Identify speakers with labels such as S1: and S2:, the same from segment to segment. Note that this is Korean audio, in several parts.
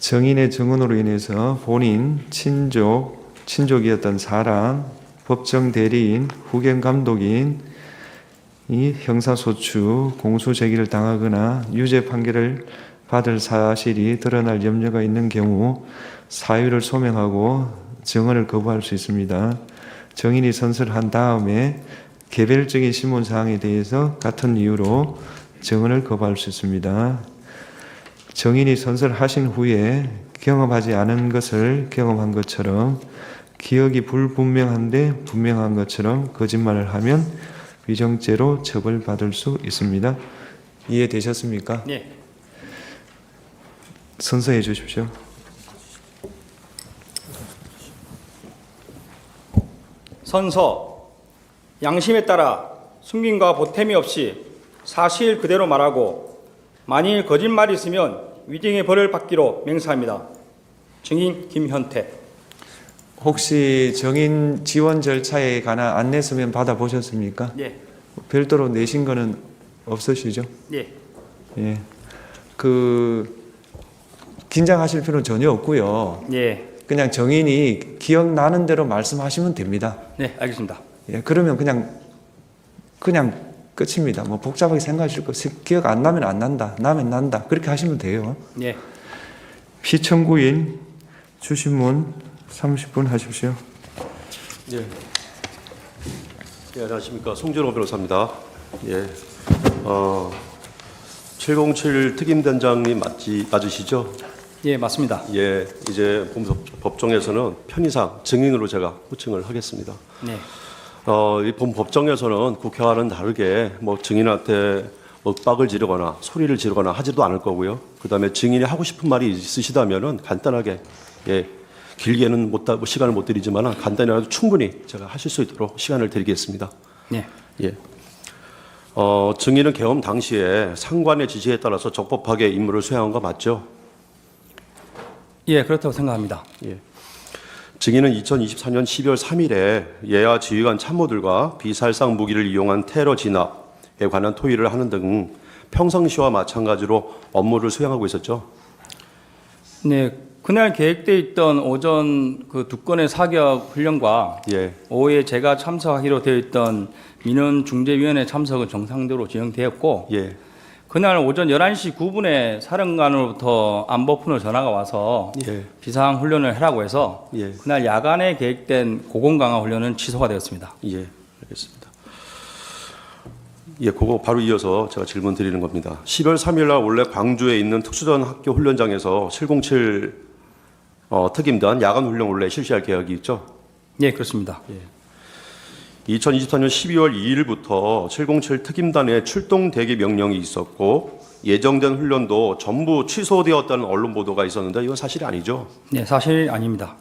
S1: 정인의 증언으로 인해서 본인, 친족이었던 사람, 법정 대리인, 후견 감독인 이 형사소추, 공소제기를 당하거나 유죄 판결을 받을 사실이 드러날 염려가 있는 경우 사유를 소명하고 증언을 거부할 수 있습니다. 정인이 선서한 다음에 개별적인 신문사항에 대해서 같은 이유로 증언을 거부할 수 있습니다. 정인이 선서를 하신 후에 경험하지 않은 것을 경험한 것처럼 기억이 불분명한데 분명한 것처럼 거짓말을 하면 위정죄로 처벌받을 수 있습니다. 이해되셨습니까?
S2: 네.
S1: 선서해 주십시오.
S2: 선서. 양심에 따라 숨김과 보탬이 없이 사실 그대로 말하고 만일 거짓말이 있으면 위증의 벌을 받기로 맹세합니다. 증인 김현태.
S1: 혹시 정인 지원 절차에 관한 안내 서면 받아보셨습니까?
S2: 예.
S1: 별도로 내신 거는 없으시죠?
S2: 예.
S1: 예. 긴장하실 필요는 전혀 없고요.
S2: 예.
S1: 그냥 정인이 기억나는 대로 말씀하시면 됩니다.
S2: 네, 알겠습니다.
S1: 예, 그러면 그냥 끝입니다. 뭐 복잡하게 생각하실 거 기억 안 나면 안 난다, 나면 난다 그렇게 하시면 돼요.
S2: 예.
S1: 피청구인 주신문 30분 하십시오.
S3: 예. 예, 안녕하십니까. 송준호 변호사입니다. 예. 707 특임단장님 맞으시죠?
S2: 예, 맞습니다.
S3: 예. 이제 법정에서는 편의상 증인으로 제가 호칭을 하겠습니다.
S2: 네.
S3: 이 법정에서는 국회와는 다르게 뭐 증인한테 윽박을 지르거나 소리를 지르거나 하지도 않을 거고요. 그다음에 증인이 하고 싶은 말이 있으시다면은 간단하게, 예, 길게는 시간을 못 드리지만 간단히라도 충분히 제가 하실 수 있도록 시간을 드리겠습니다.
S2: 네.
S3: 예. 증인은 계엄 당시에 상관의 지시에 따라서 적법하게 임무를 수행한 거 맞죠?
S2: 예, 그렇다고 생각합니다.
S3: 예. 증인은 2024년 12월 3일에 예하 지휘관 참모들과 비살상 무기를 이용한 테러 진압에 관한 토의를 하는 등 평상시와 마찬가지로 업무를 수행하고 있었죠.
S2: 네, 그날 계획돼 있던 오전 그 두 건의 사격 훈련과
S3: 예.
S2: 오후에 제가 참석하기로 되어 있던 민원중재위원회 참석은 정상대로 진행되었고,
S3: 예.
S2: 그날 오전 11시 9분에 사령관으로부터 안보폰으로 전화가 와서
S3: 예.
S2: 비상 훈련을 하라고 해서
S3: 예.
S2: 그날 야간에 계획된 고공 강화 훈련은 취소가 되었습니다.
S3: 예. 알겠습니다. 예, 그거 바로 이어서 제가 질문 드리는 겁니다. 10월 3일 날 원래 광주에 있는 특수전 학교 훈련장에서 707 특임단 야간 훈련 원래 실시할 계획이 있죠?
S2: 예, 그렇습니다.
S3: 2024년 12월 2일부터 707 특임단의 출동 대기 명령이 있었고 예정된 훈련도 전부 취소되었다는 언론 보도가 있었는데 이건 사실이 아니죠?
S2: 네, 사실 아닙니다.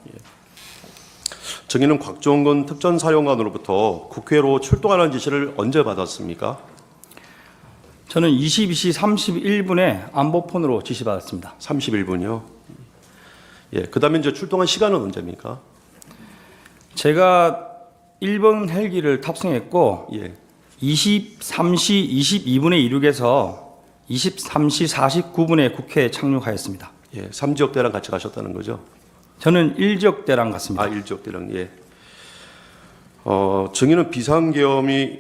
S3: 증인은 곽종근 특전사령관으로부터 국회로 출동하는 지시를 언제 받았습니까?
S2: 저는 22시 31분에 안보폰으로 지시받았습니다.
S3: 31분이요. 예, 그다음에 이제 출동한 시간은 언제입니까?
S2: 제가 1번 헬기를 탑승했고
S3: 예.
S2: 23시 22분에 이륙해서 23시 49분에 국회에 착륙하였습니다.
S3: 예, 3지역대랑 같이 가셨다는 거죠?
S2: 저는 1지역대랑 갔습니다.
S3: 1지역대랑, 예. 증인은 비상계엄이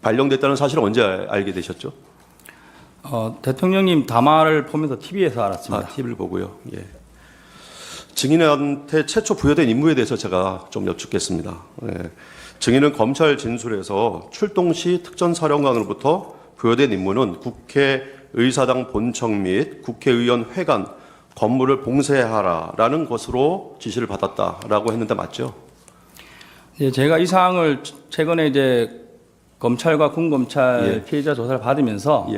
S3: 발령됐다는 사실을 언제 알게 되셨죠?
S2: 대통령님 담화를 보면서 TV에서 알았습니다.
S3: TV를 보고요. 예. 증인한테 최초 부여된 임무에 대해서 제가 좀 여쭙겠습니다. 예. 증인은 검찰 진술에서 출동 시 특전사령관으로부터 부여된 임무는 국회의사당 본청 및 국회의원 회관 건물을 봉쇄하라라는 것으로 지시를 받았다라고 했는데 맞죠?
S2: 예, 제가 이 사항을 최근에 이제 검찰과 군검찰 피해자 조사를 받으면서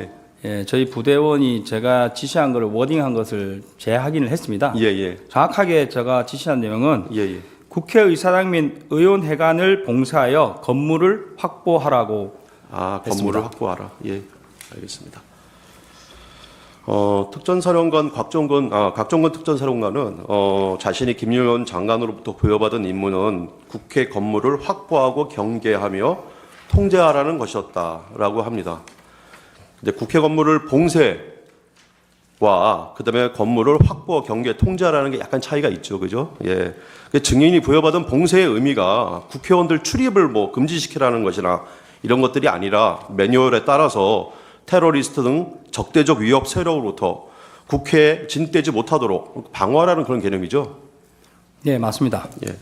S2: 저희 부대원이 제가 지시한 것을 워딩한 것을 재확인을 했습니다. 정확하게 제가 지시한 내용은 국회의사당 및 의원회관을 봉쇄하여 건물을 확보하라고 했습니다.
S3: 건물을 확보하라. 예, 알겠습니다. 특전사령관 곽종근 특전사령관은 자신이 김용현 장관으로부터 부여받은 임무는 국회 건물을 확보하고 경계하며 통제하라는 것이었다라고 합니다. 근데 국회 건물을 와 그다음에 건물을 확보, 경계, 통제하라는 게 약간 차이가 있죠, 그죠? 예. 그 증인이 부여받은 봉쇄의 의미가 국회의원들 출입을 뭐 금지시키라는 것이나 이런 것들이 아니라 매뉴얼에 따라서 테러리스트 등 적대적 위협 세력으로부터 국회에 진입되지 못하도록 방어하라는 그런 개념이죠.
S2: 네, 맞습니다.
S3: 예.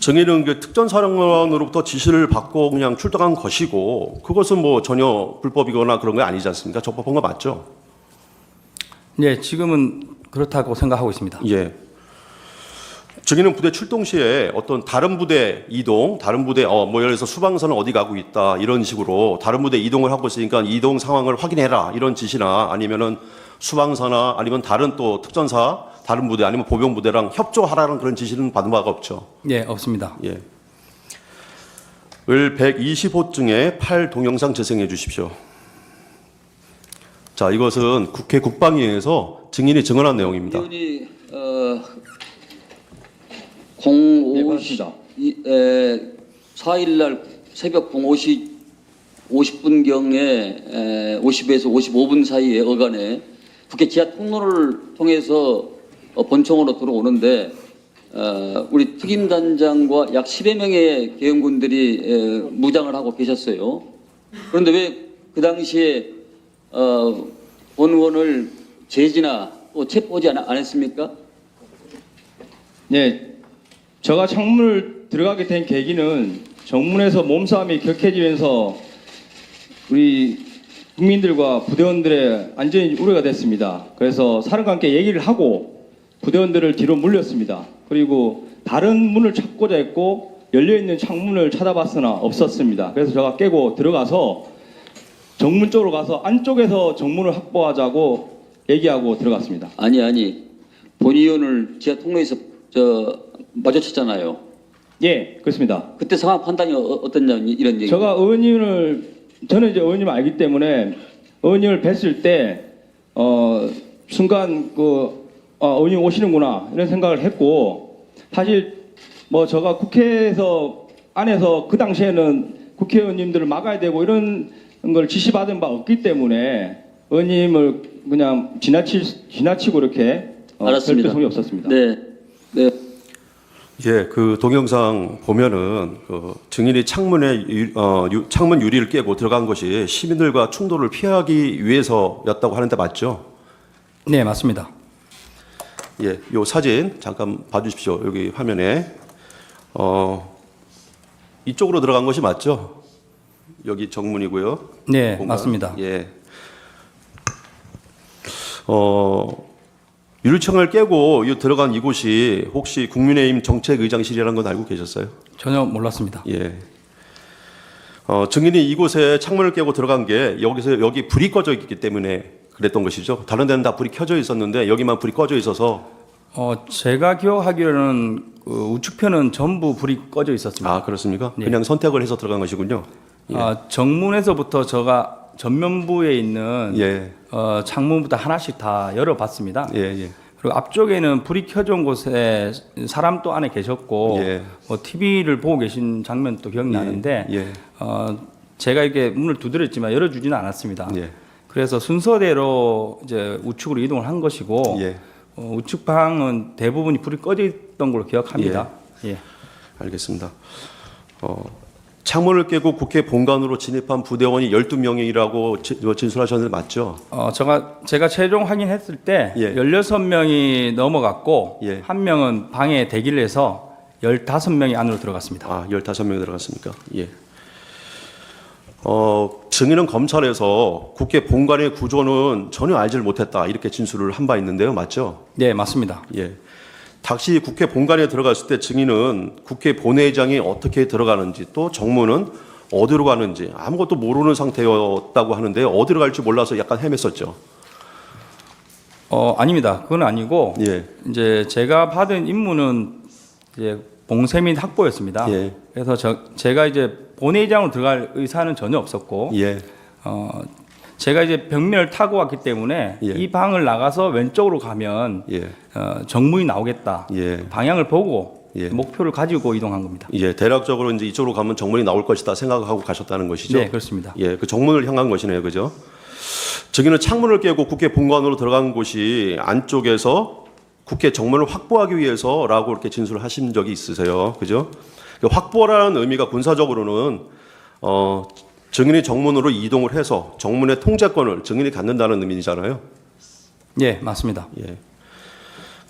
S3: 증인은 그 특전사령관으로부터 지시를 받고 그냥 출동한 것이고 그것은 뭐 전혀 불법이거나 그런 게 아니지 않습니까? 적법한 거 맞죠?
S2: 네, 지금은 그렇다고 생각하고 있습니다.
S3: 예. 증인은 부대 출동 시에 어떤 다른 부대 이동, 다른 부대 뭐 예를 들어서 수방선은 어디 가고 있다 이런 식으로 다른 부대 이동을 하고 있으니까 이동 상황을 확인해라 이런 지시나 아니면은 수방사나 아니면 다른 또 특전사 다른 부대 아니면 보병 부대랑 협조하라는 그런 지시는 받은 바가 없죠.
S2: 네, 없습니다.
S3: 예. 을 120호증에 8 동영상 재생해 주십시오. 자, 이것은 국회 국방위에서 증인이 증언한 내용입니다.
S4: 의원이 05시 4일 날 새벽 05시 50분경에 50에서 55분 사이에 어간에 국회 지하 통로를 통해서 본청으로 들어오는데 우리 특임단장과 약 10여 명의 계엄군들이 무장을 하고 계셨어요. 그런데 왜 그 당시에 본 의원을 제지나 또 체포하지 않았습니까?
S5: 네, 제가 창문을 들어가게 된 계기는 정문에서 몸싸움이 격해지면서 우리 국민들과 부대원들의 안전이 우려가 됐습니다. 그래서 사령관께 얘기를 하고 부대원들을 뒤로 물렸습니다. 그리고 다른 문을 찾고자 했고 열려있는 창문을 찾아봤으나 없었습니다. 그래서 제가 깨고 들어가서 정문 쪽으로 가서 안쪽에서 정문을 확보하자고 얘기하고 들어갔습니다.
S4: 아니 본 의원을 지하 통로에서 마주쳤잖아요.
S5: 예, 그렇습니다.
S4: 그때 상황 판단이 어떻냐 이런 얘기.
S5: 제가 저는 이제 의원님을 알기 때문에 의원님을 뵀을 때 순간 의원님 오시는구나 이런 생각을 했고 사실 뭐 제가 국회에서 안에서 그 당시에는 국회의원님들을 막아야 되고 이런 걸 지시받은 바 없기 때문에 의원님을 그냥 지나치고 이렇게
S4: 알았습니다.
S5: 별표 소리 없었습니다.
S4: 네.
S3: 예, 그 동영상 보면은 그 증인이 창문 유리를 깨고 들어간 것이 시민들과 충돌을 피하기 위해서였다고 하는데 맞죠?
S2: 네, 맞습니다.
S3: 예, 요 사진 잠깐 봐주십시오. 여기 화면에 이쪽으로 들어간 것이 맞죠? 여기 정문이고요.
S2: 네,
S3: 공간.
S2: 맞습니다.
S3: 예. 유리창을 깨고 들어간 이곳이 혹시 국민의힘 정책의장실이라는 건 알고 계셨어요?
S2: 전혀 몰랐습니다.
S3: 예. 증인이 이곳에 창문을 깨고 들어간 게 여기 불이 꺼져 있기 때문에 그랬던 것이죠. 다른 데는 다 불이 켜져 있었는데 여기만 불이 꺼져 있어서.
S2: 제가 기억하기로는 그 우측편은 전부 불이 꺼져 있었습니다.
S3: 아, 그렇습니까?
S2: 네.
S3: 그냥 선택을 해서 들어간 것이군요. 예.
S2: 정문에서부터 제가 전면부에 있는
S3: 예.
S2: 창문부터 하나씩 다 열어봤습니다.
S3: 예, 예.
S2: 그리고 앞쪽에는 불이 켜져 온 곳에 사람도 안에 계셨고
S3: 예.
S2: TV를 보고 계신 장면도 기억나는데
S3: 예.
S2: 제가 이렇게 문을 두드렸지만 열어주지는 않았습니다.
S3: 예.
S2: 그래서 순서대로 이제 우측으로 이동을 한 것이고
S3: 예.
S2: 우측 방은 대부분이 불이 꺼져 있던 걸로 기억합니다. 예.
S3: 알겠습니다. 창문을 깨고 국회 본관으로 진입한 부대원이 12명이라고 진술하셨는데 맞죠?
S2: 제가 최종 확인했을 때
S3: 예.
S2: 16명이 넘어갔고
S3: 예.
S2: 한 명은 방에 대기를 해서 15명이 안으로 들어갔습니다.
S3: 아, 15명이 들어갔습니까? 예. 증인은 검찰에서 국회 본관의 구조는 전혀 알지를 못했다 이렇게 진술을 한 바 있는데요. 맞죠?
S2: 네, 맞습니다.
S3: 예. 당시 국회 본관에 들어갔을 때 증인은 국회 본회의장이 어떻게 들어가는지 또 정문은 어디로 가는지 아무것도 모르는 상태였다고 하는데 어디로 갈지 몰라서 약간 헤맸었죠.
S2: 아닙니다. 그건 아니고
S3: 예.
S2: 이제 제가 받은 임무는 이제 봉쇄 및 확보였습니다.
S3: 예.
S2: 그래서 제가 이제 본회의장으로 들어갈 의사는 전혀 없었고
S3: 예.
S2: 제가 이제 벽면을 타고 왔기 때문에
S3: 예.
S2: 이 방을 나가서 왼쪽으로 가면
S3: 예.
S2: 정문이 나오겠다.
S3: 예.
S2: 방향을 보고
S3: 예.
S2: 목표를 가지고 이동한 겁니다.
S3: 예, 대략적으로 이제 이쪽으로 가면 정문이 나올 것이다 생각하고 가셨다는 것이죠.
S2: 네, 그렇습니다.
S3: 예, 그 정문을 향한 것이네요, 그죠? 저기는 창문을 깨고 국회 본관으로 들어간 곳이 안쪽에서 국회 정문을 확보하기 위해서라고 이렇게 진술을 하신 적이 있으세요, 그죠? 그 확보라는 의미가 군사적으로는 증인이 정문으로 이동을 해서 정문의 통제권을 증인이 갖는다는 의미잖아요.
S2: 예, 맞습니다.
S3: 예.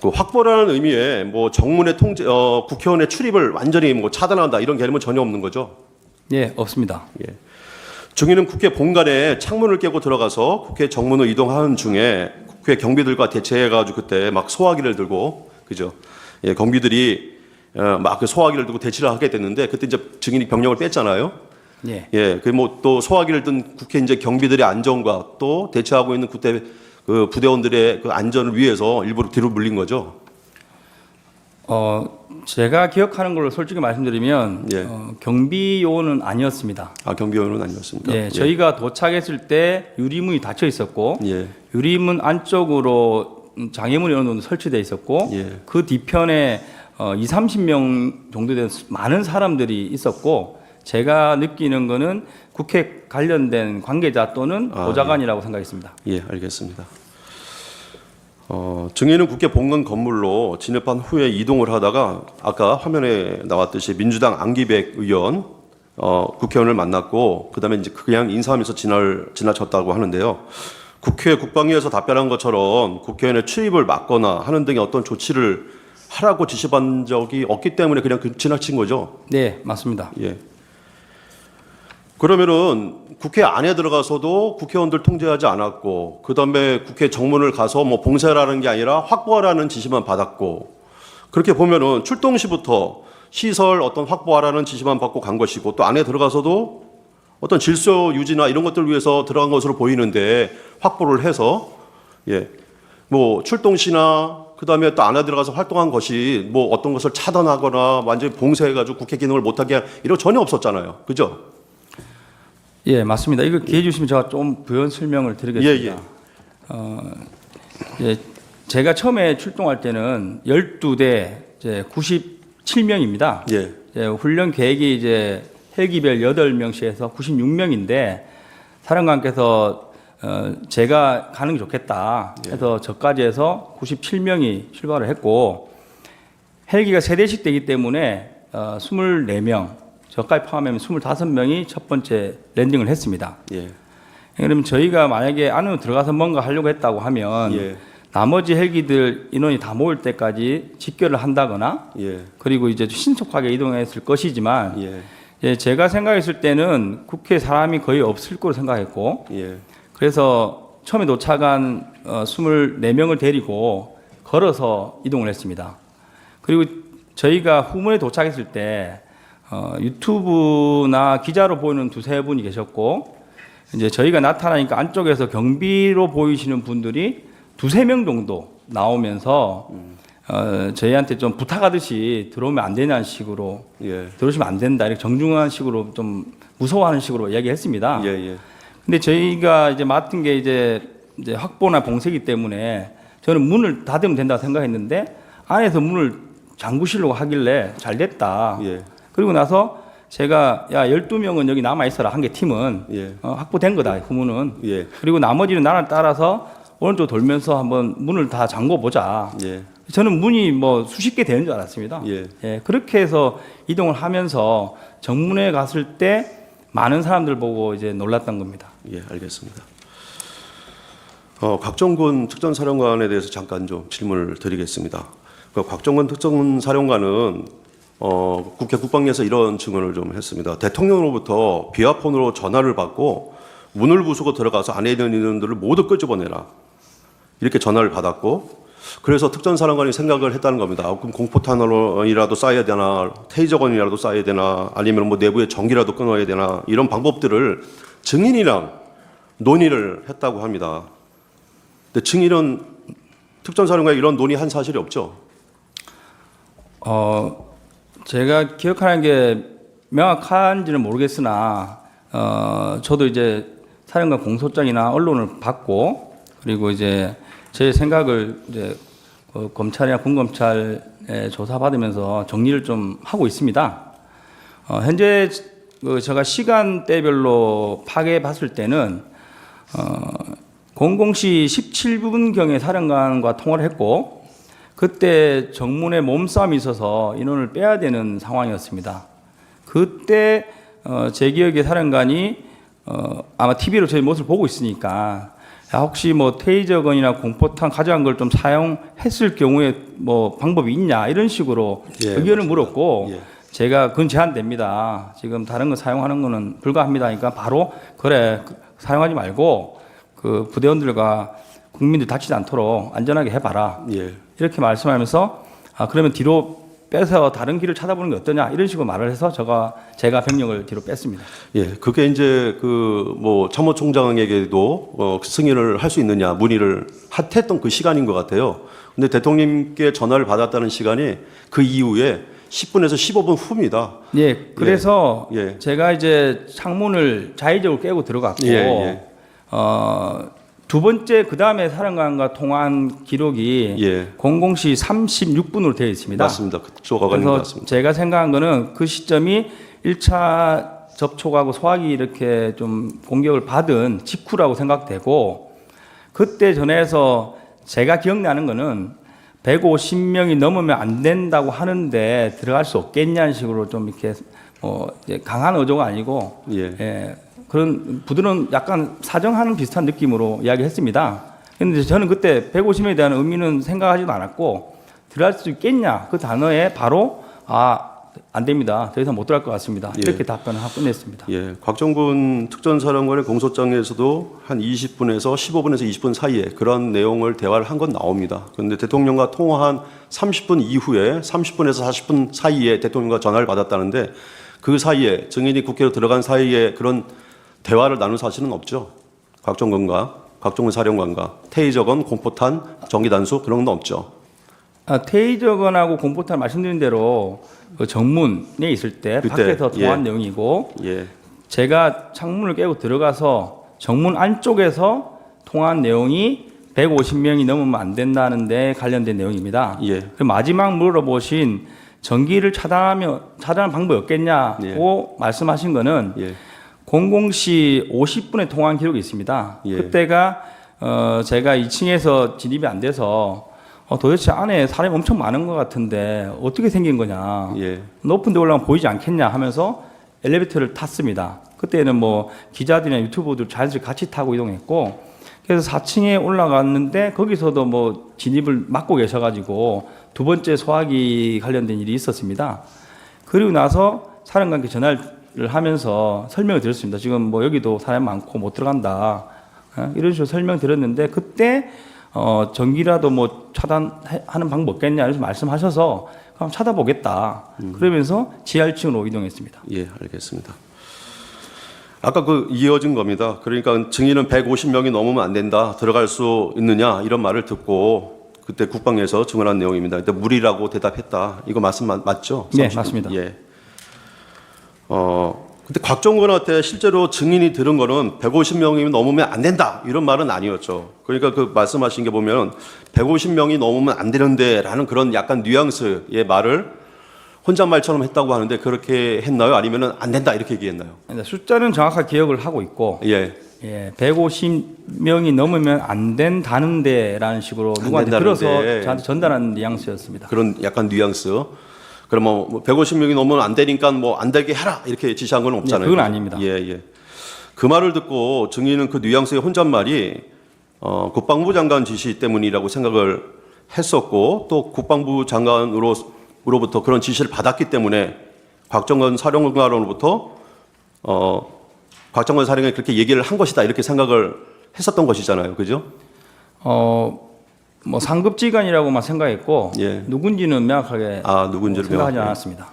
S3: 그 확보라는 의미에 뭐 정문의 통제, 국회의원의 출입을 완전히 뭐 차단한다 이런 개념은 전혀 없는 거죠.
S2: 예, 없습니다.
S3: 예. 증인은 국회 본관에 창문을 깨고 들어가서 국회 정문으로 이동하는 중에 국회 경비들과 대치해가지고 그때 막 소화기를 들고, 그죠? 예, 경비들이 막 그 소화기를 들고 대치를 하게 됐는데 그때 이제 증인이 병력을 뺐잖아요.
S2: 예.
S3: 예, 그 뭐 또 소화기를 든 국회 이제 경비들의 안전과 또 대치하고 있는 그때 그 부대원들의 그 안전을 위해서 일부러 뒤로 물린 거죠.
S2: 제가 기억하는 걸로 솔직히 말씀드리면
S3: 예.
S2: 경비 요원은 아니었습니다.
S3: 아, 경비원은 아니었습니까?
S2: 예, 저희가 도착했을 때 유리문이 닫혀 있었고
S3: 예.
S2: 유리문 안쪽으로 장애물이 어느 정도 설치되어 있었고
S3: 예.
S2: 그 뒤편에 30명 정도 되는 많은 사람들이 있었고 제가 느끼는 거는 국회 관련된 관계자 또는 보좌관이라고 생각했습니다.
S3: 예, 알겠습니다. 증인은 국회 본관 건물로 진입한 후에 이동을 하다가 아까 화면에 나왔듯이 민주당 안기백 의원 국회의원을 만났고 그다음에 이제 그냥 인사하면서 지나쳤다고 하는데요. 국회 국방위에서 답변한 것처럼 국회의원의 출입을 막거나 하는 등의 어떤 조치를 하라고 지시받은 적이 없기 때문에 그냥 지나친 거죠.
S2: 네, 맞습니다.
S3: 예. 그러면은 국회 안에 들어가서도 국회의원들 통제하지 않았고 그다음에 국회 정문을 가서 뭐 봉쇄라는 게 아니라 확보하라는 지시만 받았고 그렇게 보면은 출동 시부터 시설 어떤 확보하라는 지시만 받고 간 것이고 또 안에 들어가서도 어떤 질서 유지나 이런 것들을 위해서 들어간 것으로 보이는데 확보를 해서 예. 뭐 출동 시나 그다음에 또 안에 들어가서 활동한 것이 뭐 어떤 것을 차단하거나 완전히 봉쇄해가지고 국회 기능을 못하게 한 이런 거 전혀 없었잖아요. 그죠?
S2: 예, 맞습니다. 이거 기회 주시면 제가 좀 부연 설명을 드리겠습니다. 예, 제가 처음에 출동할 때는 12대 이제 97명입니다.
S3: 예.
S2: 훈련 계획이 이제 헬기별 8명씩 해서 96명인데 사령관께서 제가 가는 게 좋겠다 해서 저까지 해서 97명이 출발을 했고 헬기가 3대씩 되기 때문에 24명 저까지 포함하면 25명이 첫 번째 랜딩을 했습니다.
S3: 예.
S2: 그러면 저희가 만약에 안으로 들어가서 뭔가 하려고 했다고 하면
S3: 예.
S2: 나머지 헬기들 인원이 다 모일 때까지 집결을 한다거나
S3: 예.
S2: 그리고 이제 신속하게 이동했을 것이지만
S3: 예.
S2: 예, 제가 생각했을 때는 국회에 사람이 거의 없을 거로 생각했고
S3: 예.
S2: 그래서 처음에 도착한 24명을 데리고 걸어서 이동을 했습니다. 그리고 저희가 후문에 도착했을 때 유튜브나 기자로 보이는 2-3분이 계셨고 이제 저희가 나타나니까 안쪽에서 경비로 보이시는 분들이 2-3명 정도 나오면서 저희한테 좀 부탁하듯이 들어오면 안 되냐는 식으로
S3: 예.
S2: 들어오시면 안 된다 이렇게 정중한 식으로 좀 무서워하는 식으로 이야기했습니다.
S3: 예. 예.
S2: 근데 저희가 이제 맡은 게 이제 확보나 봉쇄기 때문에 저는 문을 닫으면 된다고 생각했는데 안에서 문을 잠그시려고 하길래 잘 됐다.
S3: 예.
S2: 그리고 나서 제가 야 12명은 여기 남아 있어라 한 개 팀은
S3: 예.
S2: 확보된 거다 후문은.
S3: 예.
S2: 그리고 나머지는 나를 따라서 오른쪽 돌면서 한번 문을 다 잠궈 보자.
S3: 예.
S2: 저는 문이 뭐 수십 개 되는 줄 알았습니다.
S3: 예.
S2: 그렇게 해서 이동을 하면서 정문에 갔을 때 많은 사람들 보고 이제 놀랐던 겁니다.
S3: 예, 알겠습니다. 곽정근 특전사령관에 대해서 잠깐 좀 질문을 드리겠습니다. 곽정근 특전사령관은 국회 국방위에서 이런 증언을 좀 했습니다. 대통령으로부터 비화폰으로 전화를 받고 문을 부수고 들어가서 안에 있는 인원들을 모두 끄집어내라. 이렇게 전화를 받았고 그래서 특전사령관이 생각을 했다는 겁니다. 그럼 공포탄이라도 쏴야 되나 테이저건이라도 쏴야 되나 아니면 뭐 내부에 전기라도 끊어야 되나 이런 방법들을 증인이랑 논의를 했다고 합니다. 근데 증인은 특전사령관이 이런 논의한 사실이 없죠?
S2: 제가 기억하는 게 명확한지는 모르겠으나 저도 이제 사령관 공소장이나 언론을 받고 그리고 이제 제 생각을 이제 검찰이나 군검찰 조사받으면서 정리를 좀 하고 있습니다. 현재 제가 시간대별로 파악해 봤을 때는 00시 17분경에 사령관과 통화를 했고 그때 정문에 몸싸움이 있어서 인원을 빼야 되는 상황이었습니다. 그때 제 기억에 사령관이 아마 TV로 저희 모습을 보고 있으니까 혹시 뭐 테이저건이나 공포탄 가져간 걸 좀 사용했을 경우에 뭐 방법이 있냐 이런 식으로 의견을 물었고 제가 그건 제한됩니다. 지금 다른 거 사용하는 거는 불가합니다. 그러니까 바로 그래 사용하지 말고 그 부대원들과 국민들 다치지 않도록 안전하게 해봐라. 이렇게 말씀하면서 그러면 뒤로 빼서 다른 길을 찾아보는 게 어떠냐 이런 식으로 말을 해서 제가 병력을 뒤로 뺐습니다.
S3: 그게 이제 그 뭐 참모총장에게도 승인을 할 수 있느냐 문의를 했던 그 시간인 것 같아요. 근데 대통령님께 전화를 받았다는 시간이 그 이후에 10분에서 15분 후입니다.
S2: 그래서 제가 이제 창문을 자의적으로 깨고 들어갔고 두 번째 그 다음에 사령관과 통화한 기록이 00시 36분으로 되어 있습니다.
S3: 맞습니다. 그쪽 가는 것 같습니다.
S2: 제가 생각한 거는 그 시점이 1차 접촉하고 소화기 이렇게 좀 공격을 받은 직후라고 생각되고 그때 전에서 제가 기억나는 거는 150명이 넘으면 안 된다고 하는데 들어갈 수 없겠냐는 식으로 좀 이렇게 강한 의도가 아니고 그런 부드러운 약간 사정하는 비슷한 느낌으로 이야기했습니다. 그런데 저는 그때 150명에 대한 의미는 생각하지도 않았고 들어갈 수 있겠냐 그 단어에 바로 안 됩니다. 더 이상 못 들어갈 것 같습니다. 이렇게 답변을 하고 끝냈습니다.
S3: 곽정근 특전사령관의 공소장에서도 한 20분에서 15분에서 20분 사이에 그런 내용을 대화를 한 건 나옵니다. 그런데 대통령과 통화한 30분 이후에 30분에서 40분 사이에 대통령과 전화를 받았다는데 그 사이에 증인이 국회로 들어간 사이에 그런 대화를 나눈 사실은 없죠. 곽정근 사령관과 테이저건, 공포탄, 전기단수 그런 건 없죠.
S2: 테이저건하고 공포탄 말씀드린 대로 그 정문에 있을 때 밖에서 통화한 내용이고 제가 창문을 깨고 들어가서 정문 안쪽에서 통화한 내용이 150명이 넘으면 안 된다는데 관련된 내용입니다. 그 마지막 물어보신 전기를 차단하는 방법이 없겠냐고 말씀하신 거는 00시 50분에 통화한 기록이 있습니다. 그때가 제가 2층에서 진입이 안 돼서 도대체 안에 사람이 엄청 많은 것 같은데 어떻게 생긴 거냐 높은 데 올라가면 보이지 않겠냐 하면서 엘리베이터를 탔습니다. 그때는 뭐 기자들이나 유튜버들 자연스럽게 같이 타고 이동했고 그래서 4층에 올라갔는데 거기서도 뭐 진입을 막고 계셔가지고 두 번째 소화기 관련된 일이 있었습니다. 그리고 나서 사령관께 전화를 하면서 설명을 드렸습니다. 지금 뭐 여기도 사람 많고 못 들어간다 이런 식으로 설명드렸는데 그때 전기라도 뭐 차단하는 방법 없겠냐 이렇게 말씀하셔서 그럼 찾아보겠다. 그러면서 지하 1층으로 이동했습니다.
S3: 알겠습니다. 아까 그 이어진 겁니다. 그러니까 증인은 150명이 넘으면 안 된다. 들어갈 수 있느냐 이런 말을 듣고 그때 국방에서 증언한 내용입니다. 그때 무리라고 대답했다. 이거 말씀 맞죠?
S2: 네, 맞습니다.
S3: 근데 곽정근한테 실제로 증인이 들은 거는 150명이 넘으면 안 된다 이런 말은 아니었죠. 그러니까 그 말씀하신 게 보면 150명이 넘으면 안 되는데라는 그런 약간 뉘앙스의 말을 혼잣말처럼 했다고 하는데 그렇게 했나요? 아니면은 안 된다 이렇게 얘기했나요?
S2: 숫자는 정확하게 기억을 하고 있고 150명이 넘으면 안 된다는데라는 식으로 누구한테 들어서 저한테 전달하는 뉘앙스였습니다.
S3: 그런 약간 뉘앙스. 그럼 뭐 150명이 넘으면 안 되니까 뭐 안 되게 해라 이렇게 지시한 건 없잖아요.
S2: 그건 아닙니다.
S3: 그 말을 듣고 증인은 그 뉘앙스의 혼잣말이 국방부 장관 지시 때문이라고 생각을 했었고 또 국방부 장관으로부터 그런 지시를 받았기 때문에 곽정근 사령관으로부터 곽정근 사령관이 그렇게 얘기를 한 것이다 이렇게 생각을 했었던 것이잖아요, 그죠?
S2: 뭐 상급지관이라고만 생각했고 누군지는 명확하게
S3: 누군지를
S2: 생각하지 않았습니다.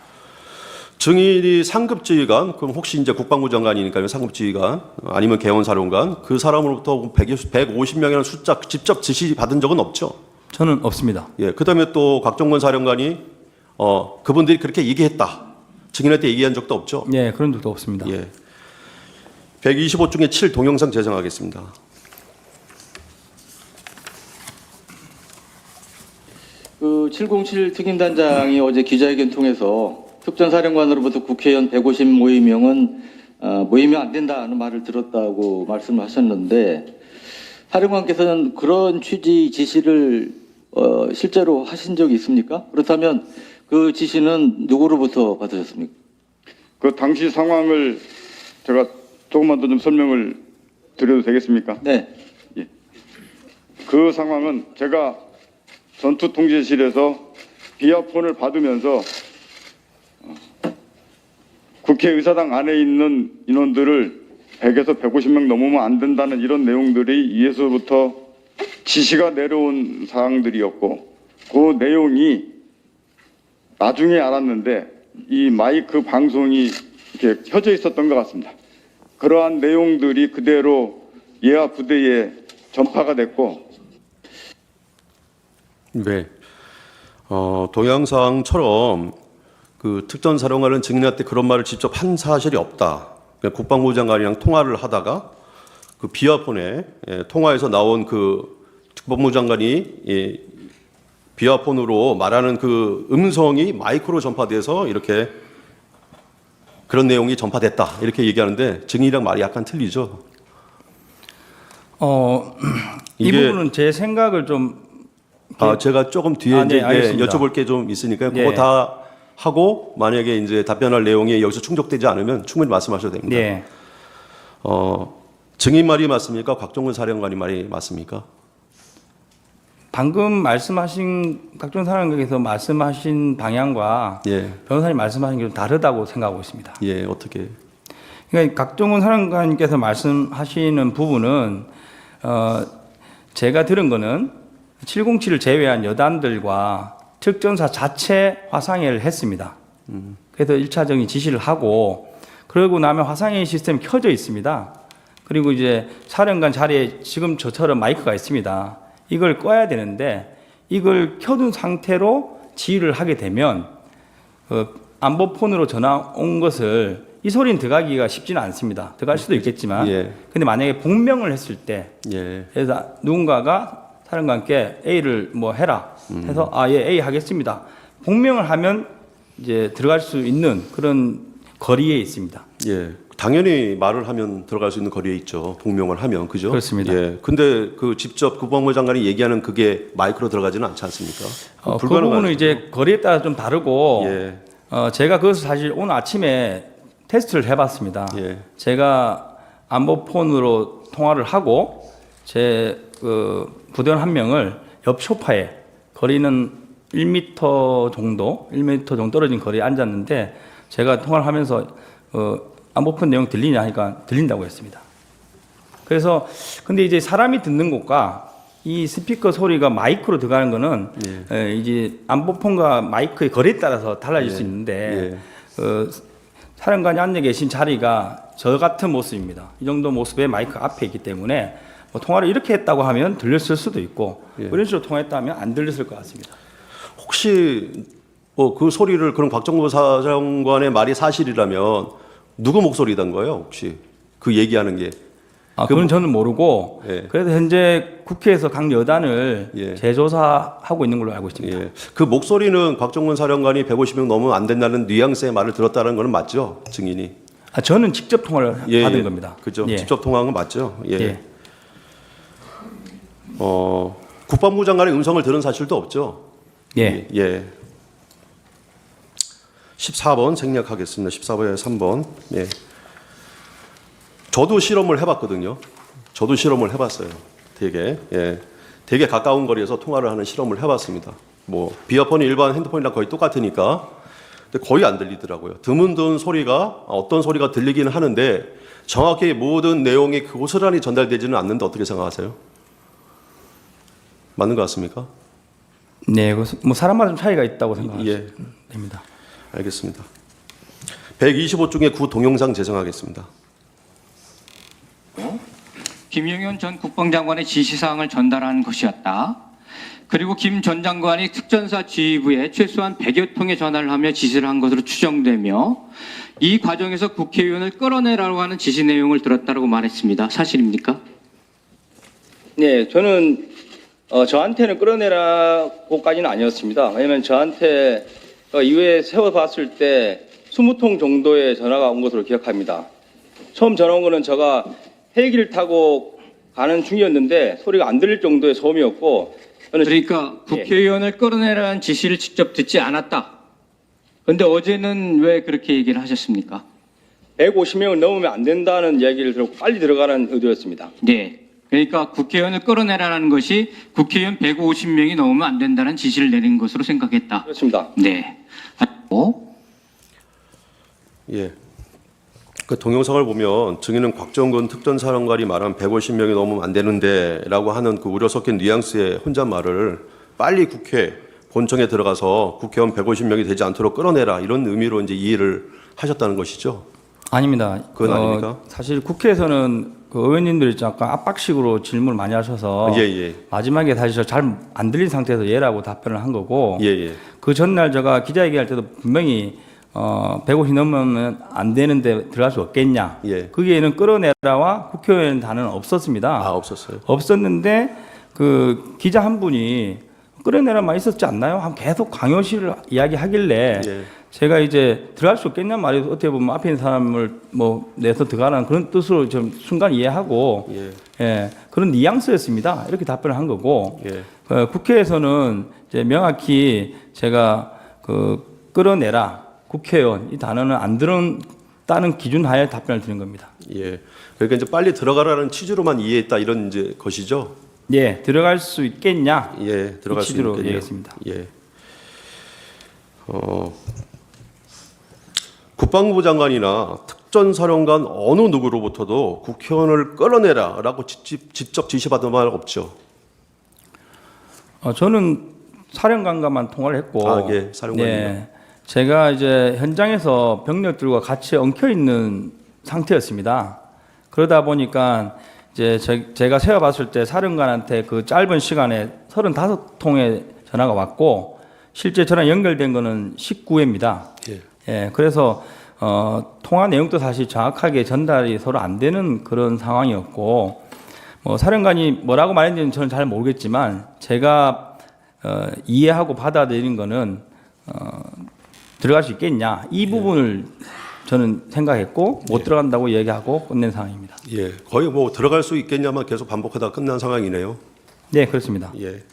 S3: 증인이 상급지휘관, 그럼 혹시 이제 국방부 장관이니까요, 상급지휘관 아니면 개원사령관 그 사람으로부터 150명이라는 숫자 직접 지시 받은 적은 없죠?
S2: 저는 없습니다.
S3: 그다음에 또 곽정근 사령관이 그분들이 그렇게 얘기했다. 증인한테 얘기한 적도 없죠?
S2: 그런 적도 없습니다.
S3: 125 중에 7 동영상 제정하겠습니다.
S6: 그 707 특임단장이 어제 기자회견 통해서 특전사령관으로부터 국회의원 150모임명은 모이면 안 된다는 말을 들었다고 말씀하셨는데 사령관께서는 그런 취지 지시를 실제로 하신 적이 있습니까? 그렇다면 그 지시는 누구로부터 받으셨습니까?
S7: 그 당시 상황을 제가 조금만 더 좀 설명을 드려도 되겠습니까?
S6: 네.
S7: 그 상황은 제가 전투통제실에서 비아폰을 받으면서 국회의사당 안에 있는 인원들을 100에서 150명 넘으면 안 된다는 이런 내용들이 위에서부터 지시가 내려온 사항들이었고 그 내용이 나중에 알았는데 이 마이크 방송이 이렇게 켜져 있었던 것 같습니다. 그러한 내용들이 그대로 예하 부대에 전파가 됐고
S3: 네. 동영상처럼 그 특전사령관은 증인한테 그런 말을 직접 한 사실이 없다. 그러니까 국방부 장관이랑 통화를 하다가 그 비아폰에 통화에서 나온 그 국방부 장관이 비아폰으로 말하는 그 음성이 마이크로 전파돼서 이렇게 그런 내용이 전파됐다. 이렇게 얘기하는데 증인이랑 말이 약간 틀리죠.
S2: 이
S3: 이게-
S2: 부분은 제 생각을 좀
S3: 제가 조금 뒤에
S2: 네,
S3: 이제
S2: 알겠습니다.
S3: 여쭤볼 게 좀 있으니까요.
S2: 네.
S3: 그거 다 하고 만약에 이제 답변할 내용이 여기서 충족되지 않으면 충분히 말씀하셔도 됩니다.
S2: 네.
S3: 증인 말이 맞습니까? 곽종근 사령관이 말이 맞습니까?
S2: 방금 말씀하신 각종 사람께서 말씀하신 방향과
S3: 예,
S2: 변호사님 말씀하신 게 좀 다르다고 생각하고 있습니다.
S3: 예, 어떻게?
S2: 그러니까 각종훈 사령관께서 말씀하시는 부분은 제가 들은 거는 707을 제외한 여단들과 특전사 자체 화상회의를 했습니다. 그래서 1차적인 지시를 하고 그러고 나면 화상회의 시스템이 켜져 있습니다. 그리고 이제 사령관 자리에 지금 저처럼 마이크가 있습니다. 이걸 꺼야 되는데 이걸 켜둔 상태로 지휘를 하게 되면 안보폰으로 전화 온 것을 이 소리는 들어가기가 쉽지는 않습니다. 들어갈 수도 있겠지만
S3: 예.
S2: 근데 만약에 복명을 했을 때
S3: 예,
S2: 그래서 누군가가 사령관께 A를 뭐 해라 해서 예 A 하겠습니다. 복명을 하면 이제 들어갈 수 있는 그런 거리에 있습니다.
S3: 예. 당연히 말을 하면 들어갈 수 있는 거리에 있죠. 복명을 하면 그죠?
S2: 그렇습니다.
S3: 예. 근데 그 직접 국방부 장관이 얘기하는 그게 마이크로 들어가지는 않지 않습니까?
S2: 그 부분은 이제 거리에 따라 좀 다르고
S3: 예,
S2: 제가 그것을 사실 오늘 아침에 테스트를 해봤습니다.
S3: 예.
S2: 제가 안보폰으로 통화를 하고 제 그 부대원 한 명을 옆 소파에 거리는 1m 정도 떨어진 거리에 앉았는데 제가 통화를 하면서 안보폰 내용 들리냐 하니까 들린다고 했습니다. 그래서 근데 이제 사람이 듣는 것과 이 스피커 소리가 마이크로 들어가는 거는 이제 안보폰과 마이크의 거리에 따라서 달라질 수 있는데 사령관이 앉아 계신 자리가 저 같은 모습입니다. 이 정도 모습의 마이크 앞에 있기 때문에 뭐 통화를 이렇게 했다고 하면 들렸을 수도 있고 이런 식으로 통화했다면 안 들렸을 것 같습니다.
S3: 혹시 그 소리를 그런 곽정부 사령관의 말이 사실이라면 누구 목소리단 거예요? 혹시 그 얘기하는 게?
S2: 그건 저는 모르고
S3: 예.
S2: 그래도 현재 국회에서 각 여단을
S3: 예.
S2: 재조사하고 있는 걸로 알고 있습니다.
S3: 예. 그 목소리는 곽정근 사령관이 150명 넘으면 안 된다는 뉘앙스의 말을 들었다는 거는 맞죠? 증인이.
S2: 저는 직접 통화를 받은 겁니다.
S3: 그죠.
S2: 예.
S3: 직접 통화한 건 맞죠? 예.
S2: 예.
S3: 국방부 장관의 음성을 들은 사실도 없죠?
S2: 예.
S3: 예. 14번 생략하겠습니다. 14번에 3번. 예. 저도 실험을 해봤거든요. 저도 실험을 해봤어요. 되게. 예. 되게 가까운 거리에서 통화를 하는 실험을 해봤습니다. 뭐, 비어폰이 일반 핸드폰이랑 거의 똑같으니까. 근데 거의 안 들리더라고요. 드문드문 소리가, 어떤 소리가 들리기는 하는데, 정확히 모든 내용이 고스란히 전달되지는 않는데 어떻게 생각하세요? 맞는 것 같습니까?
S2: 네, 뭐 사람마다 좀 차이가 있다고 생각합니다.
S3: 예.
S2: 됩니다.
S3: 알겠습니다. 125 중에 9 동영상 제정하겠습니다.
S8: 김영현 전 국방장관의 지시사항을 전달한 것이었다. 그리고 김 전 장관이 특전사 지휘부에 최소한 100여 통의 전화를 하며 지시를 한 것으로 추정되며 이 과정에서 국회의원을 끌어내라고 하는 지시 내용을 들었다고 말했습니다. 사실입니까?
S6: 네, 저는
S5: 저한테는 끌어내라고까지는 아니었습니다. 왜냐면 저한테 이후에 세워봤을 때 20통 정도의 전화가 온 것으로 기억합니다. 처음 전화 온 거는 제가 헬기를 타고 가는 중이었는데 소리가 안 들릴 정도의 소음이었고, 저는
S8: 그러니까 국회의원을 끌어내라는 지시를 직접 듣지 않았다. 그런데 어제는 왜 그렇게 얘기를 하셨습니까?
S5: 150명을 넘으면 안 된다는 이야기를 들었고 빨리 들어가는 의도였습니다.
S8: 네. 그러니까 국회의원을 끌어내라는 것이 국회의원 150명이 넘으면 안 된다는 지시를 내린 것으로 생각했다.
S5: 그렇습니다.
S8: 네.
S3: 예. 그 동영상을 보면 증인은 곽정근 특전사령관이 말한 150명이 넘으면 안 되는데라고 하는 그 우려 섞인 뉘앙스의 혼잣말을 빨리 국회 본청에 들어가서 국회의원 150명이 되지 않도록 끌어내라 이런 의미로 이제 이해를 하셨다는 것이죠.
S2: 아닙니다.
S3: 그건 아닙니까?
S2: 사실 국회에서는 그 의원님들이 약간 압박식으로 질문을 많이 하셔서
S3: 예.
S2: 마지막에 사실 잘 안 들린 상태에서 예라고 답변을 한 거고
S3: 예.
S2: 그 전날 제가 기자회견할 때도 분명히 150 넘으면 안 되는데 들어갈 수 없겠냐.
S3: 예.
S2: 거기에는 끌어내라와 국회의원 단어는 없었습니다.
S3: 아, 없었어요.
S2: 없었는데 그 기자 한 분이 끌어내라만 있었지 않나요? 하면 계속 강요실을 이야기하길래
S3: 예.
S2: 제가 이제 들어갈 수 없겠냐 말이 어떻게 보면 앞에 있는 사람을 뭐 내서 들어가라는 그런 뜻으로 좀 순간 이해하고 예, 그런 뉘앙스였습니다. 이렇게 답변을 한 거고 국회에서는 이제 명확히 제가 그 끌어내라 국회의원 이 단어는 안 들었다는 기준 하에 답변을 드린 겁니다.
S3: 예. 그러니까 이제 빨리 들어가라는 취지로만 이해했다 이런 이제 것이죠.
S2: 예, 들어갈 수 있겠냐?
S3: 예, 들어갈 수
S2: 취지로
S3: 있겠네요.
S2: 얘기했습니다.
S3: 예. 국방부 장관이나 특전사령관 어느 누구로부터도 국회의원을 끌어내라라고 직접 지시받은 말 없죠.
S2: 저는 사령관과만 통화를 했고,
S3: 아, 예, 사령관이요.
S2: 예, 제가 이제 현장에서 병력들과 같이 엉켜 있는 상태였습니다. 그러다 보니까 이제 제가 세어봤을 때 사령관한테 그 짧은 시간에 35통의 전화가 왔고, 실제 전화 연결된 거는 19회입니다.
S3: 예.
S2: 예, 그래서 통화 내용도 사실 정확하게 전달이 서로 안 되는 그런 상황이었고, 뭐 사령관이 뭐라고 말했는지는 저는 잘 모르겠지만 제가 이해하고 받아들인 거는 들어갈 수 있겠냐 이 부분을 저는 생각했고 못 들어간다고 얘기하고 끝낸 상황입니다.
S3: 예. 거의 뭐 들어갈 수 있겠냐만 계속 반복하다 끝난 상황이네요.
S2: 네, 그렇습니다.
S3: 예.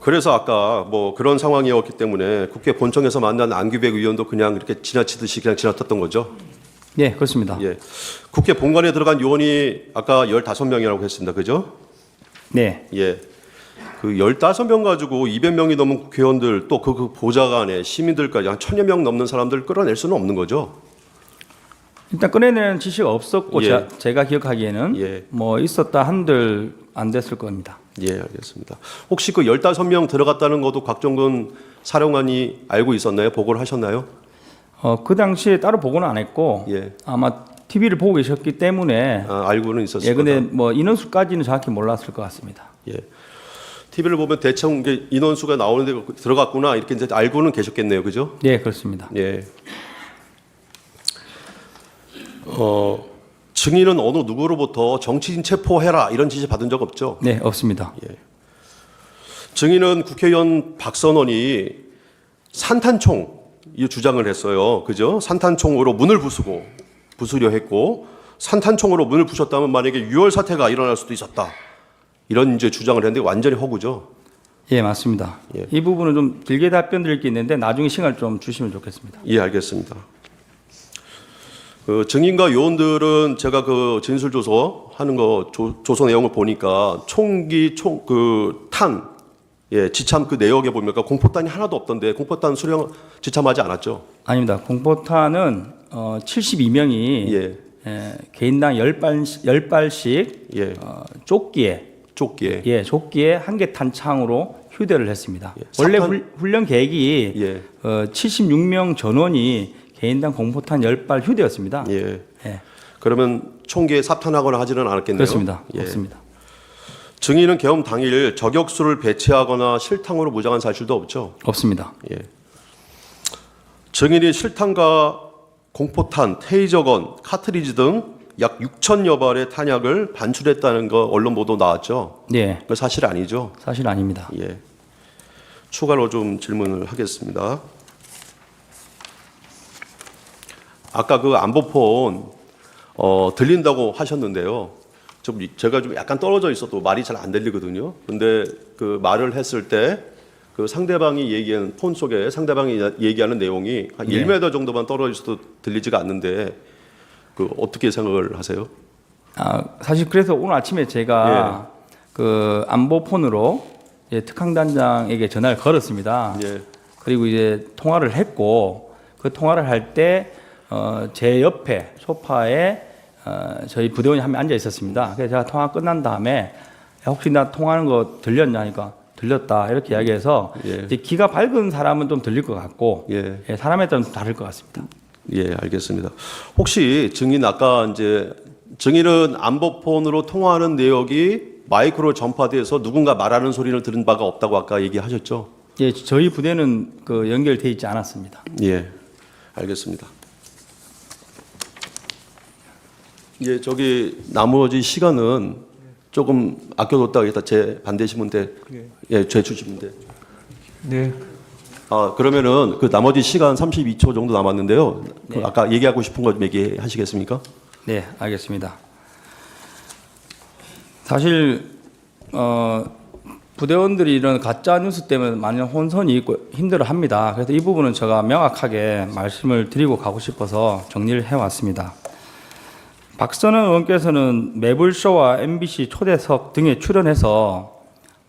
S3: 그래서 아까 뭐 그런 상황이었기 때문에 국회 본청에서 만난 안규백 의원도 그냥 이렇게 지나치듯이 그냥 지나쳤던 거죠.
S2: 네, 그렇습니다.
S3: 예. 국회 본관에 들어간 요원이 아까 15명이라고 했습니다. 그죠?
S2: 네.
S3: 예. 그 15명 가지고 200명이 넘은 국회의원들 또 그 보좌관에 시민들까지 한 1000여 명 넘는 사람들 끌어낼 수는 없는 거죠.
S2: 일단 꺼내내는 지시가 없었고
S3: 예.
S2: 제가 기억하기에는
S3: 예.
S2: 뭐 있었다 한들 안 됐을 겁니다.
S3: 예, 알겠습니다. 혹시 그 15명 들어갔다는 것도 곽정근 사령관이 알고 있었나요? 보고를 하셨나요?
S2: 그 당시에 따로 보고는 안 했고
S3: 예.
S2: 아마 TV를 보고 계셨기 때문에
S3: 알고는 있었을
S2: 예, 근데
S3: 거다.
S2: 뭐 인원수까지는 정확히 몰랐을 것 같습니다.
S3: 예. TV를 보면 대충 이게 인원수가 나오는데 들어갔구나 이렇게 이제 알고는 계셨겠네요, 그죠?
S2: 네, 그렇습니다.
S3: 예. 증인은 어느 누구로부터 정치인 체포해라 이런 지시 받은 적 없죠?
S2: 네, 없습니다.
S3: 증인은 국회의원 박선원이 산탄총 이 주장을 했어요, 그죠? 산탄총으로 문을 부수려 했고 산탄총으로 문을 부셨다면 만약에 유혈 사태가 일어날 수도 있었다. 이런 이제 주장을 했는데 완전히 허구죠.
S2: 예, 맞습니다.
S3: 예.
S2: 이 부분은 좀 길게 답변 드릴 게 있는데 나중에 시간을 좀 주시면 좋겠습니다.
S3: 예, 알겠습니다. 그 증인과 요원들은 제가 그 진술 조서 하는 거 조서 내용을 보니까 총기 탄 지참 그 내역에 보니까 공포탄이 하나도 없던데 공포탄 수령 지참하지 않았죠?
S2: 아닙니다. 공포탄은 72명이
S3: 예.
S2: 개인당 10발씩 조끼에 조끼에 한 개 탄창으로 휴대를 했습니다.
S3: 예,
S2: 원래
S3: 사탄-
S2: 훈련 계획이
S3: 예.
S2: 76명 전원이 개인당 공포탄 10발 휴대였습니다.
S3: 예.
S2: 예,
S3: 그러면 총기에 삽탄하거나 하지는 않았겠네요.
S2: 그렇습니다.
S3: 예.
S2: 없습니다.
S3: 증인은 계엄 당일 저격수를 배치하거나 실탄으로 무장한 사실도 없죠.
S2: 없습니다.
S3: 예. 증인이 실탄과 공포탄, 테이저건, 카트리지 등 약 6천여 발의 탄약을 반출했다는 거 언론 보도 나왔죠.
S2: 네,
S3: 그 사실 아니죠?
S2: 사실 아닙니다.
S3: 예. 추가로 좀 질문을 하겠습니다. 아까 그 안보폰 들린다고 하셨는데요. 제가 좀 약간 떨어져 있어도 말이 잘 안 들리거든요. 근데 그 말을 했을 때 그 상대방이 얘기하는 폰 속에 상대방이 얘기하는 내용이 한 1m 정도만 떨어져 있어도 들리지가 않는데 그 어떻게 생각을 하세요?
S2: 사실 그래서 오늘 아침에 제가 그 안보폰으로 특강단장에게 전화를 걸었습니다.
S3: 예.
S2: 그리고 이제 통화를 했고 그 통화를 할 때 제 옆에 소파에 저희 부대원이 한 명 앉아 있었습니다. 그래서 제가 통화 끝난 다음에 혹시 나 통화하는 거 들렸냐 하니까 들렸다 이렇게 이야기해서 이제 귀가 밝은 사람은 좀 들릴 것 같고 사람에 따라 좀 다를 것 같습니다.
S3: 예, 알겠습니다. 혹시 증인 아까 이제 증인은 안보폰으로 통화하는 내역이 마이크로 전파돼서 누군가 말하는 소리를 들은 바가 없다고 아까 얘기하셨죠?
S2: 예, 저희 부대는 그 연결돼 있지 않았습니다.
S3: 예, 알겠습니다. 예, 저기 나머지 시간은 조금 아껴뒀다가 일단 제 반대시면 돼. 예, 제 주시면 돼.
S1: 네.
S3: 그러면은 그 나머지 시간 32초 정도 남았는데요. 그
S2: 네.
S3: 아까 얘기하고 싶은 거 좀 얘기하시겠습니까?
S2: 네, 알겠습니다. 사실 부대원들이 이런 가짜 뉴스 때문에 많은 혼선이 있고 힘들어합니다. 그래서 이 부분은 제가 명확하게 말씀을 드리고 가고 싶어서 정리를 해왔습니다. 박선원 의원께서는 매불쇼와 MBC 초대석 등에 출연해서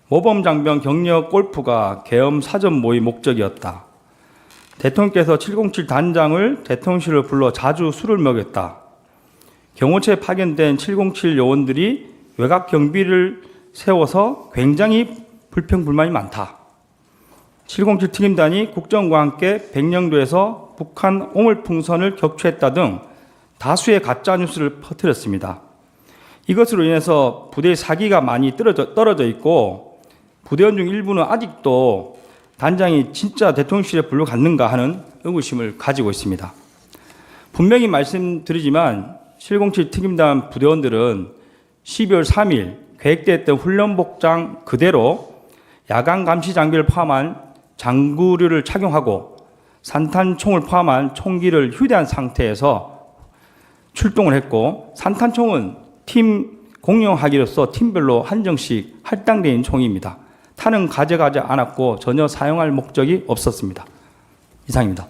S2: 모범장병 격려 골프가 계엄 사전 모의 목적이었다. 대통령께서 707 단장을 대통령실로 불러 자주 술을 먹였다. 경호처에 파견된 707 요원들이 외곽 경비를 세워서 굉장히 불평불만이 많다. 707 특임단이 국정과 함께 백령도에서 북한 오물풍선을 격추했다 등 다수의 가짜뉴스를 퍼뜨렸습니다. 이것으로 인해서 부대의 사기가 많이 떨어져 있고 부대원 중 일부는 아직도 단장이 진짜 대통령실에 불러갔는가 하는 의구심을 가지고 있습니다. 분명히 말씀드리지만 707 특임단 부대원들은 12월 3일 계획됐던 훈련 복장 그대로 야간 감시 장비를 포함한 장구류를 착용하고 산탄총을 포함한 총기를 휴대한 상태에서 출동을 했고 산탄총은 팀 공용하기로서 팀별로 한정씩 할당되어 있는 총입니다. 탄은 가져가지 않았고 전혀 사용할 목적이 없었습니다. 이상입니다.